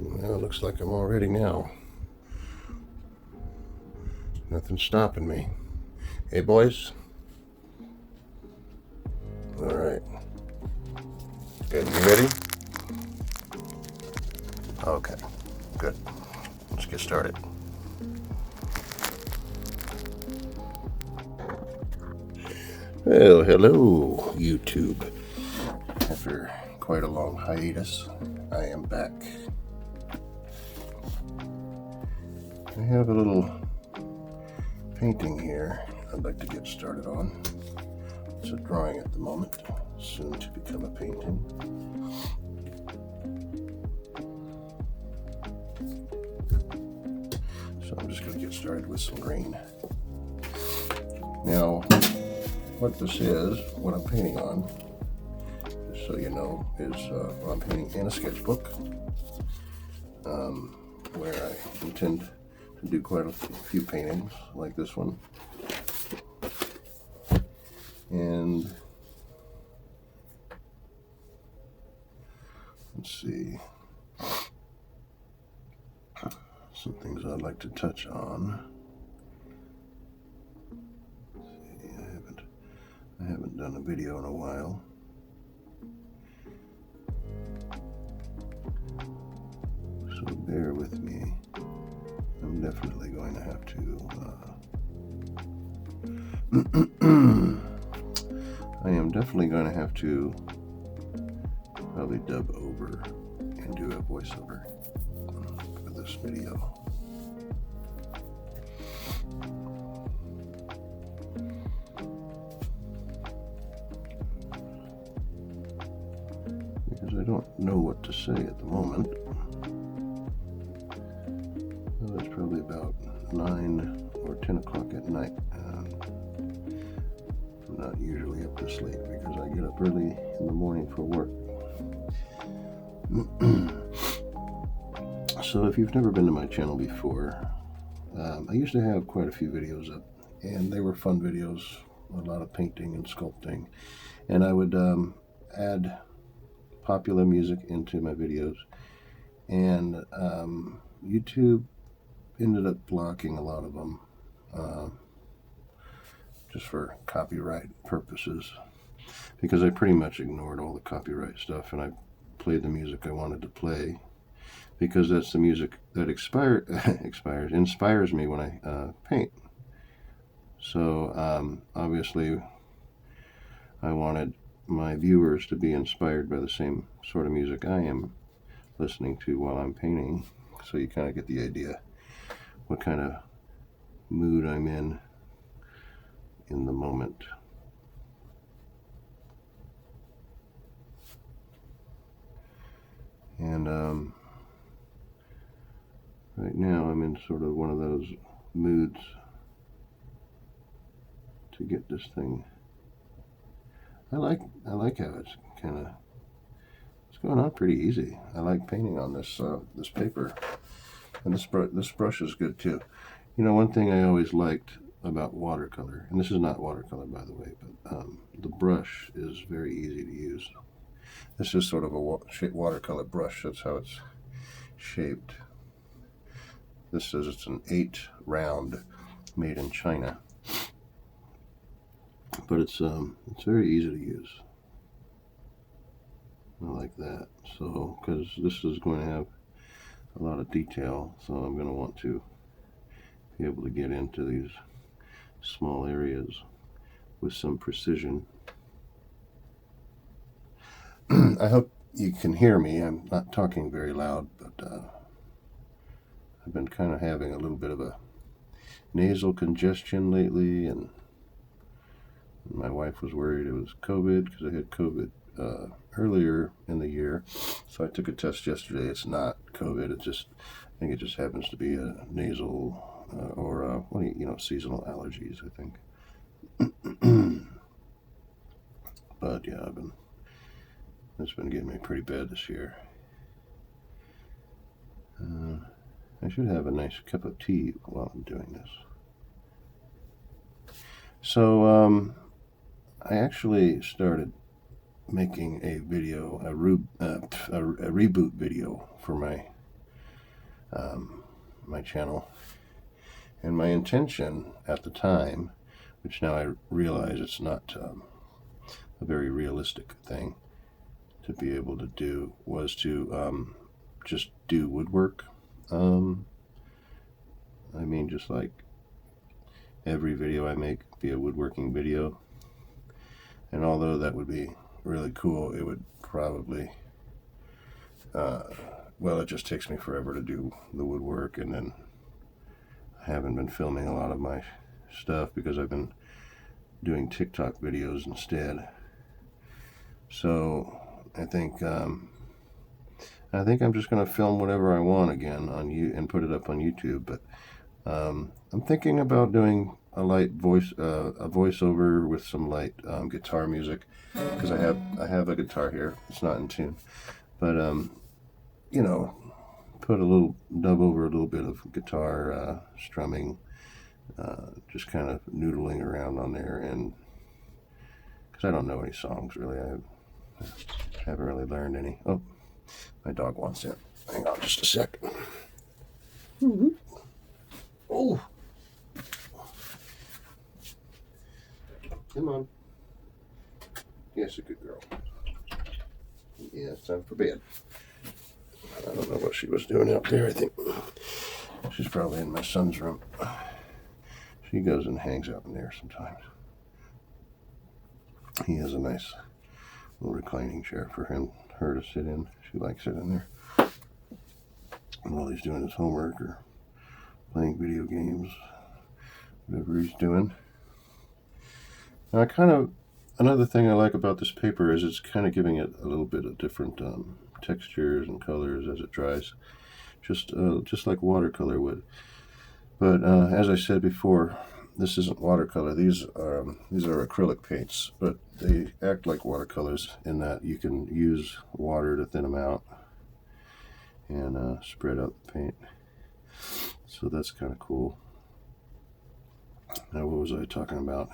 Well, it looks like I'm all ready now. Nothing's stopping me. Hey, boys. All right. Good. You ready? Okay. Good. Let's get started. Well, hello, YouTube. After quite a long hiatus, I am back. I have a little painting here I'd like to get started on. It's a drawing at the moment, soon to become a painting. So I'm just going to get started with some green. Now, what this is, what I'm painting on, just so you know, is what I'm painting in a sketchbook, where I intend to do quite a few paintings like this one. And let's see, some things I'd like to touch on. See, I haven't done a video in a while. So bear with me. I'm definitely going to have to I am definitely going to have to probably dub over and do a voiceover for this video. Because I don't know what to say at the moment. Well, it's probably about 9 or 10 o'clock at night. I'm not usually up this late because I get up early in the morning for work. So if you've never been to my channel before, I used to have quite a few videos up, and they were fun videos, a lot of painting and sculpting, and I would add popular music into my videos, and YouTube ended up blocking a lot of them just for copyright purposes, because I pretty much ignored all the copyright stuff and I played the music I wanted to play, because that's the music that inspires me when I paint. So obviously I wanted my viewers to be inspired by the same sort of music I am listening to while I'm painting, so you kind of get the idea what kind of mood I'm in the moment. And right now I'm in sort of one of those moods to get this thing. I like how it's going on pretty easy. I like painting on this this paper, and this brush is good too. You know, one thing I always liked about watercolor, and this is not watercolor by the way, but the brush is very easy to use. This is sort of a watercolor brush. That's how it's shaped. This says it's an 8 round, made in China, but it's very easy to use. I like that. So, because this is going to have a lot of detail, so I'm going to want to be able to get into these small areas with some precision. I hope you can hear me. I'm not talking very loud, but I've been kind of having a little bit of a nasal congestion lately, and my wife was worried it was COVID because I had COVID earlier in the year, so I took a test yesterday. It's not COVID. I think it just happens to be a nasal or seasonal allergies, I think. But yeah, it's been getting me pretty bad this year. I should have a nice cup of tea while I'm doing this. So I actually started making a video, a reboot video for my my channel. And my intention at the time, which now I realize it's not a very realistic thing to be able to do, was to just do woodwork. I mean, just like every video I make be a woodworking video. And although that would be really cool, it would probably, well, it just takes me forever to do the woodwork, and then I haven't been filming a lot of my stuff because I've been doing TikTok videos instead. So I think I'm just going to film whatever I want again on you and put it up on YouTube. But I'm thinking about doing a light voiceover with some light guitar music, because I have a guitar here. It's not in tune, but you know, dub over a little bit of guitar strumming, just kind of noodling around on there, and because I don't know any songs really, I haven't really learned any. Oh, my dog wants in. Hang on just a sec. Mm-hmm. Oh, come on. Yes, a good girl. Yeah, it's time for bed. I don't know what she was doing out there. I think she's probably in my son's room. She goes and hangs out in there sometimes. He has a nice little reclining chair for her to sit in. She likes it in there while he's doing his homework or playing video games, whatever he's doing. Now, another thing I like about this paper is it's kind of giving it a little bit of different textures and colors as it dries, just like watercolor would. But as I said before, this isn't watercolor. These are acrylic paints, but they act like watercolors in that you can use water to thin them out and spread out the paint. So that's kind of cool. Now, what was I talking about?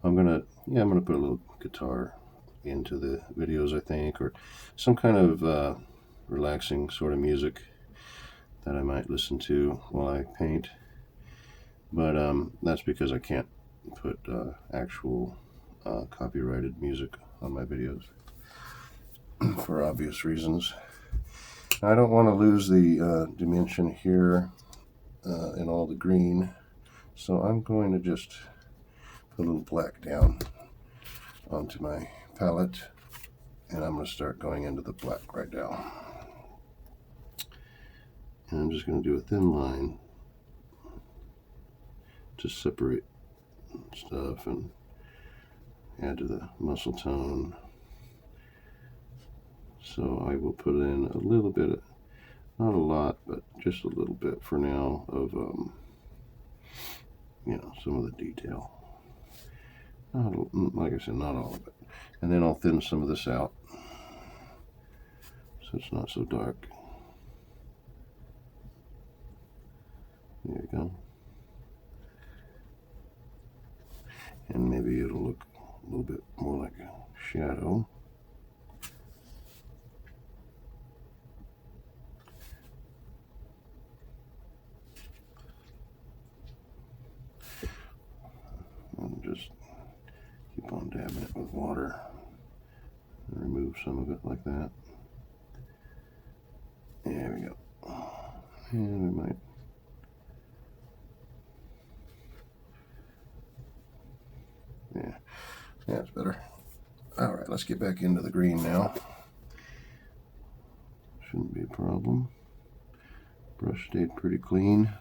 I'm gonna put a little guitar into the videos, I think, or some kind of relaxing sort of music that I might listen to while I paint. But that's because I can't put actual copyrighted music on my videos for obvious reasons. I don't want to lose the dimension here in all the green, so I'm going to just put a little black down onto my palette, and I'm going to start going into the black right now. And I'm just going to do a thin line to separate stuff and add to the muscle tone. So I will put in a little bit, not a lot, but just a little bit for now of, some of the detail. Like I said, not all of it. And then I'll thin some of this out so it's not so dark. There you go. And maybe it'll look a little bit more like a shadow. And just keep on dabbing it with water and remove some of it like that. There we go. And we might. Yeah, that's better. All right, let's get back into the green now. Shouldn't be a problem. Brush stayed pretty clean.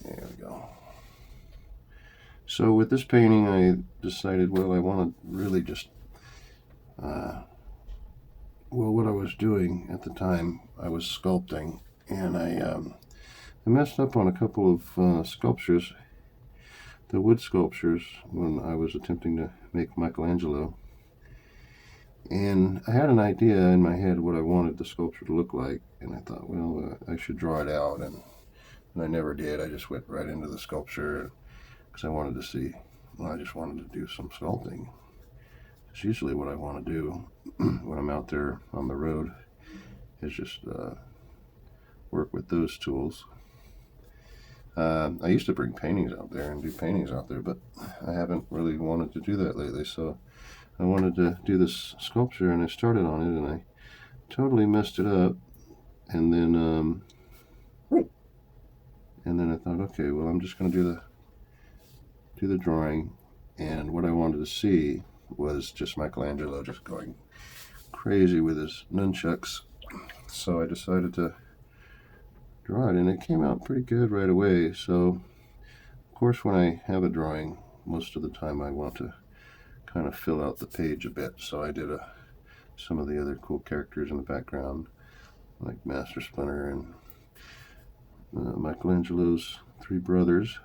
There we go. So with this painting, I decided, well, I want to really just, what I was doing at the time, I was sculpting, and I messed up on a couple of sculptures, the wood sculptures, when I was attempting to make Michelangelo. And I had an idea in my head what I wanted the sculpture to look like, and I thought, well, I should draw it out, and I never did. I just went right into the sculpture because I wanted to see, well, I just wanted to do some sculpting, It's usually what I want to do when I'm out there on the road, is just work with those tools. I used to bring paintings out there and do paintings out there, but I haven't really wanted to do that lately. So I wanted to do this sculpture, and I started on it, and I totally messed it up. And then I thought, okay, well, I'm just going to do the drawing. And what I wanted to see was just Michelangelo just going crazy with his nunchucks. So I decided to draw it, and it came out pretty good right away. So, of course, when I have a drawing, most of the time I want to kind of fill out the page a bit. So I did some of the other cool characters in the background, like Master Splinter and Michelangelo's three brothers.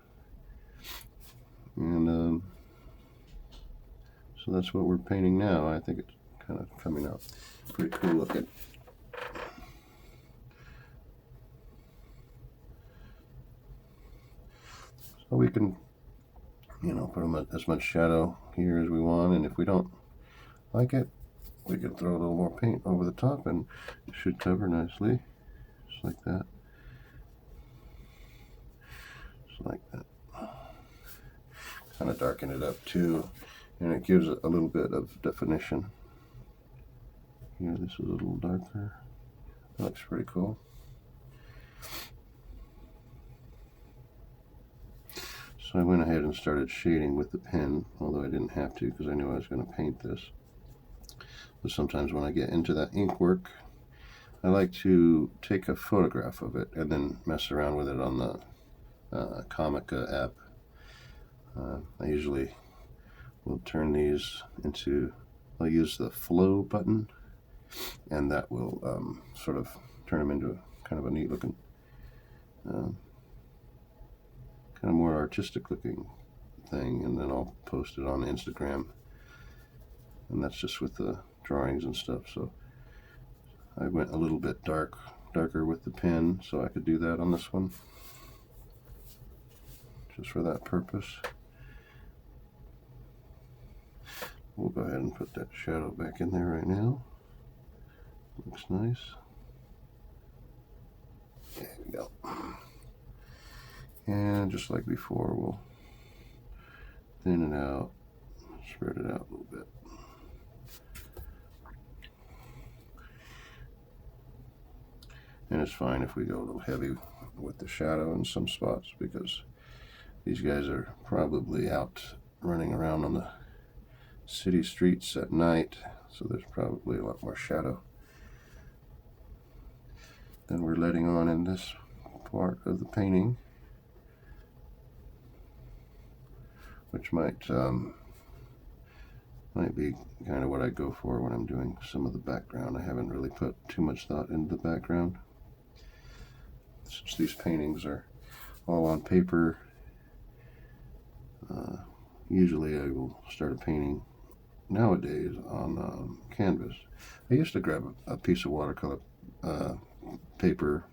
And so that's what we're painting now. I think it's kind of coming out pretty cool looking. So we can, put as much shadow here as we want, and if we don't like it, we can throw a little more paint over the top, and it should cover nicely, just like that. Just like that. Kind of darken it up too, and it gives it a little bit of definition. Here, this is a little darker. That looks pretty cool. So I went ahead and started shading with the pen, although I didn't have to because I knew I was going to paint this. But sometimes when I get into that ink work, I like to take a photograph of it and then mess around with it on the Comica app. I usually will turn these into, I'll use the flow button, and that will sort of turn them into kind of a neat looking, kind of more artistic looking thing, and then I'll post it on Instagram, and that's just with the drawings and stuff. So I went a little bit darker with the pen so I could do that on this one, just for that purpose. We'll go ahead and put that shadow back in there right now. Looks nice. There we go. And just like before, we'll thin it out, spread it out a little bit. And it's fine if we go a little heavy with the shadow in some spots, because these guys are probably out running around on the city streets at night, so there's probably a lot more shadow than we're letting on in this part of the painting, which might be kind of what I go for when I'm doing some of the background. I haven't really put too much thought into the background, since these paintings are all on paper. Usually I will start a painting nowadays on canvas. I used to grab a piece of watercolor paper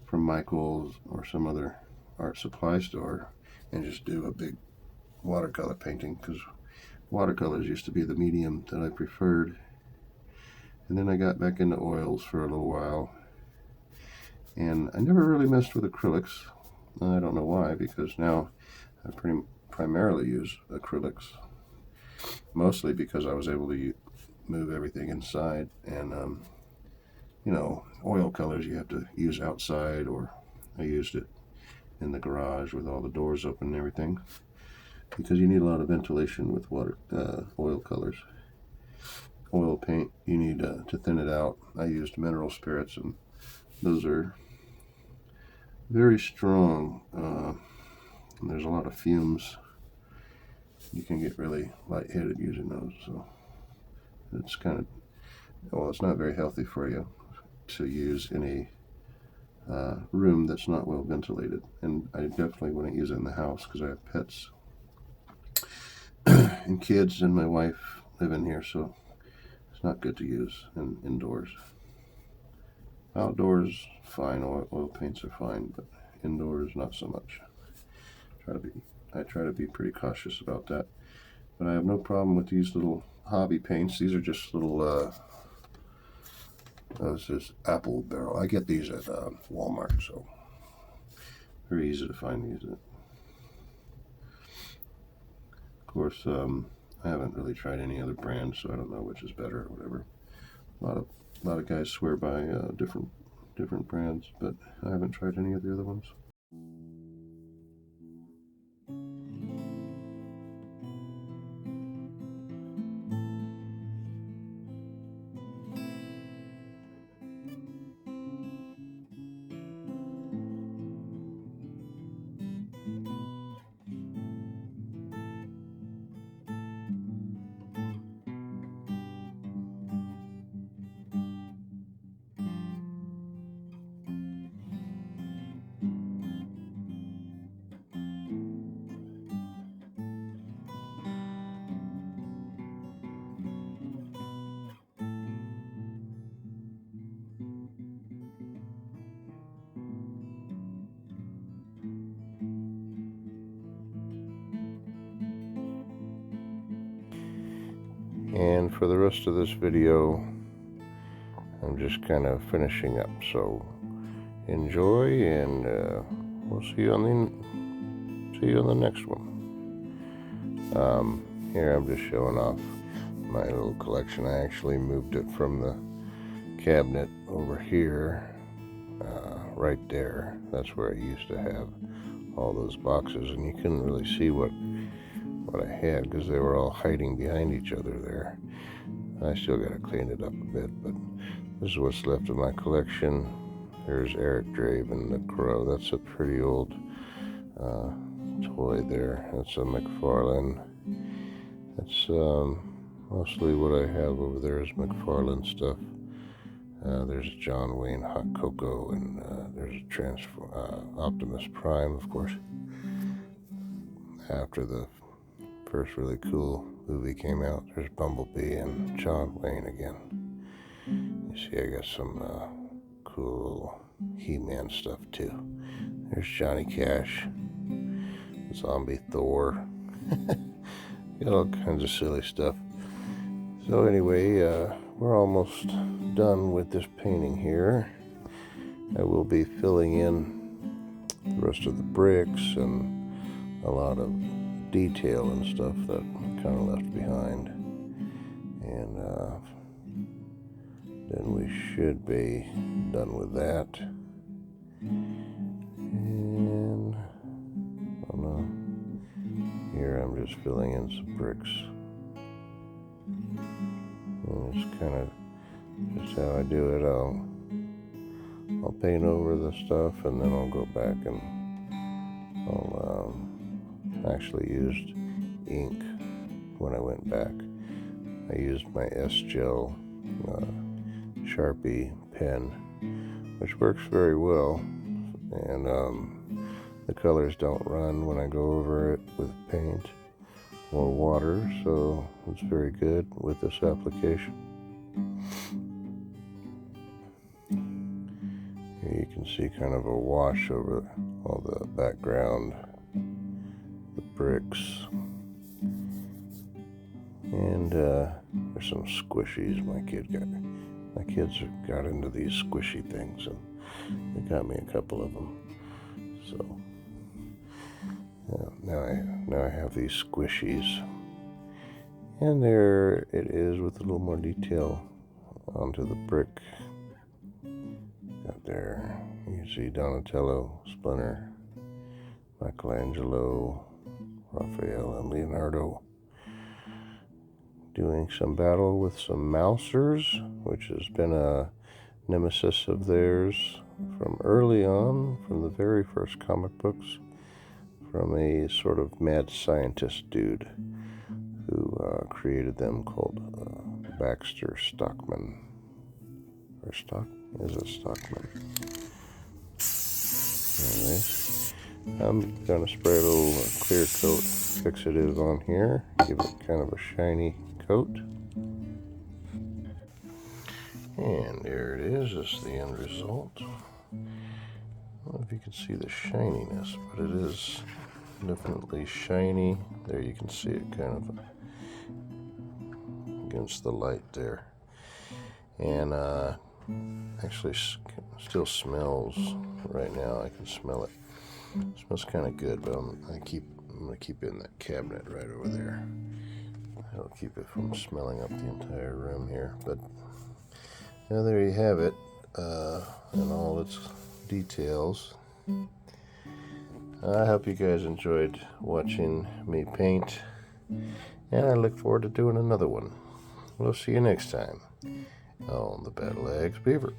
from Michael's or some other art supply store and just do a big watercolor painting, because watercolors used to be the medium that I preferred. And then I got back into oils for a little while, and I never really messed with acrylics. I don't know why, because now I primarily use acrylics, mostly because I was able to move everything inside, and oil colors you have to use outside, or I used it in the garage with all the doors open and everything, because you need a lot of ventilation with oil colors. Oil paint, you need to thin it out. I used mineral spirits, and those are very strong. And there's a lot of fumes. You can get really lightheaded using those, so it's it's not very healthy for you to use in a room that's not well ventilated. And I definitely wouldn't use it in the house, because I have pets and kids, and my wife live in here, so it's not good to use indoors. Outdoors, fine, oil paints are fine, but indoors, not so much. I try to be pretty cautious about that. But I have no problem with these little hobby paints. These are just little, this is apple barrel. I get these at Walmart, so very easy to find these. Of course, I haven't really tried any other brand, so I don't know which is better or whatever. A lot of guys swear by different brands, but I haven't tried any of the other ones. And for the rest of this video, I'm just kind of finishing up. So enjoy, and we'll see you on the next one. Here I'm just showing off my little collection. I actually moved it from the cabinet over here, right there. That's where I used to have all those boxes, and you couldn't really see what I had because they were all hiding behind each other there. I still got to clean it up a bit, but this is what's left of my collection. There's Eric Draven, the Crow. That's a pretty old toy there. That's a McFarlane. That's mostly what I have over there is McFarlane stuff. There's a John Wayne Hot Cocoa, and there's a Optimus Prime, of course. After the first really cool movie came out, there's Bumblebee and John Wayne again. You see, I got some cool He-Man stuff too. There's Johnny Cash, Zombie Thor. Got all kinds of silly stuff. So anyway, we're almost done with this painting here. I will be filling in the rest of the bricks and a lot of detail and stuff that kind of left behind, and then we should be done with that. And here I'm just filling in some bricks, and it's kind of just how I do it. I'll paint over the stuff, and then I'll go back and I'll actually used ink when I went back. I used my S-Gel Sharpie pen, which works very well, and the colors don't run when I go over it with paint or water, so it's very good with this application. Here you can see kind of a wash over all the background, the bricks, and there's some squishies my kids got into these squishy things, and they got me a couple of them. So now I have these squishies, and there it is with a little more detail onto the brick. Got there, you can see Donatello, Splinter, Michelangelo, Raphael, and Leonardo doing some battle with some mousers, which has been a nemesis of theirs from early on, from the very first comic books, from a sort of mad scientist dude who created them, called Baxter Stockman. Or is it Stockman? Anyways, I'm going to spray a little clear coat fixative on here, give it kind of a shiny coat. And there it is. This is the end result. I don't know if you can see the shininess, but it is definitely shiny. There you can see it kind of against the light there. And actually still smells right now. I can smell it. It smells kind of good, but I'm going to keep it in that cabinet right over there. That'll keep it from smelling up the entire room here. But yeah, there you have it, in all its details. I hope you guys enjoyed watching me paint, and I look forward to doing another one. We'll see you next time on the Battle Axe Beaver.